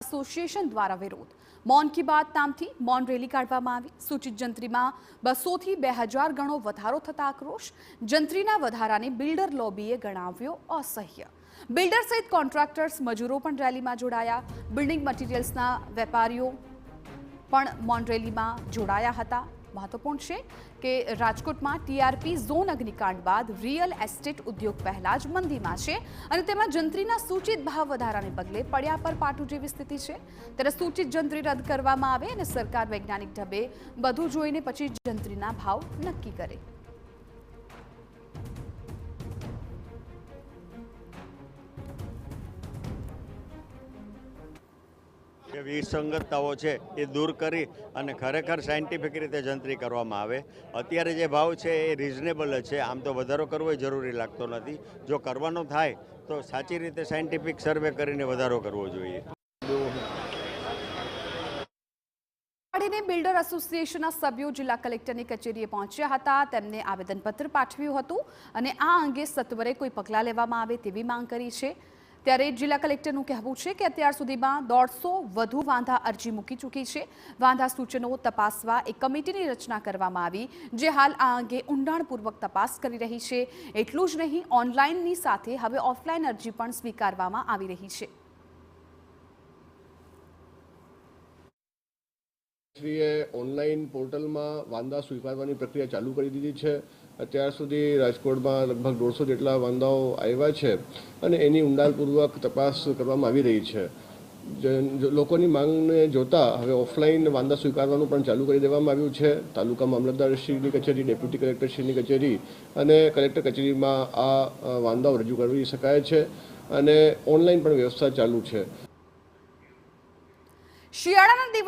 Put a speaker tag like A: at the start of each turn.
A: Association દ્વારા વિરોધ। મૌન કી બાત નામથી મૌન રેલી કાઢવામાં આવી। સૂચિત જંત્રીમાં 200 થી 2000 ગણો વધારો થતા આક્રોશ। જંત્રીના વધારાને બિલ્ડર લોબીએ ગણાવ્યો અસહ્ય। બિલ્ડર સહિત કોન્ટ્રાક્ટર્સ મજૂરો પણ રેલીમાં જોડાયા। બિલ્ડિંગ મટીરિયલ્સના વેપારીઓ પણ મૌન રેલીમાં જોડાયા હતા। મહત્વપૂર્ણ છે કે રાજકોટમાં ટીઆરપી ઝોન અગ્નિકાંડ બાદ રિયલ એસ્ટેટ ઉદ્યોગ પહેલા જ મંદીમાં છે અને તેમાં જંત્રીના સૂચિત ભાવ વધારાને પગલે પડ્યા પર પાટું જેવી સ્થિતિ છે। ત્યારે સૂચિત જંત્રી રદ કરવામાં આવે અને સરકાર વૈજ્ઞાનિક ઢબે બધું જોઈને પછી જંત્રીના ભાવ નક્કી કરે।
B: જે વિસંગતતાઓ છે એ દૂર કરી અને ખરેખર સાયન્ટિફિક રીતે જંત્રી કરવામાં આવે। અત્યારે જે ભાવ છે એ રિઝનેબલ જ છે, આમ તો વધારો કરવો જરૂરી લાગતો નથી। જો કરવાનો થાય તો સાચી રીતે સાયન્ટિફિક સર્વે કરીને વધારો કરવો જોઈએ।
A: બિલ્ડર એસોસિએશનના સભ્યો જિલ્લા કલેક્ટરની કચેરીએ પહોંચ્યા હતા। તેમને આવેદનપત્ર પાઠવ્યું હતું અને આ અંગે સત્વરે કોઈ પગલાં લેવામાં આવે તેવી માંગ કરી છે। ત્યારે જિલ્લા કલેક્ટરનું કહેવું છે કે અત્યાર સુધીમાં 150 વધુ વાંધા અરજી મૂકી ચૂકી છે। વાંધા સૂચનો તપાસવા એક કમિટીની રચના કરવામાં આવી, જે હાલ આ અંગે ઊંડાણપૂર્વક તપાસ કરી રહી છે। એટલું જ નહીં, ઓનલાઈનની સાથે હવે ઓફલાઈન અરજી પણ સ્વીકારવામાં આવી રહી છે।
C: ઓનલાઈન પોર્ટલમાં વાંધા સ્વીકારવાની પ્રક્રિયા ચાલુ કરી દીધી છે। અત્યાર સુધી રાજકોટમાં લગભગ 150 જેટલા વાંધાઓ આવ્યા છે અને એની ઊંડાણપૂર્વક તપાસ કરવામાં આવી રહી છે। લોકોની માંગને જોતા હવે ઓફલાઈન વાંધા સ્વીકારવાનું પણ ચાલુ કરી દેવામાં આવ્યું છે। તાલુકા મામલતદારશ્રીની કચેરી, ડેપ્યુટી કલેક્ટરશ્રીની કચેરી અને કલેક્ટર કચેરીમાં આ વાંધાઓ રજૂ કરી શકાય છે અને ઓનલાઈન પણ વ્યવસ્થા ચાલુ છે।
A: શિયાળાના દિવસ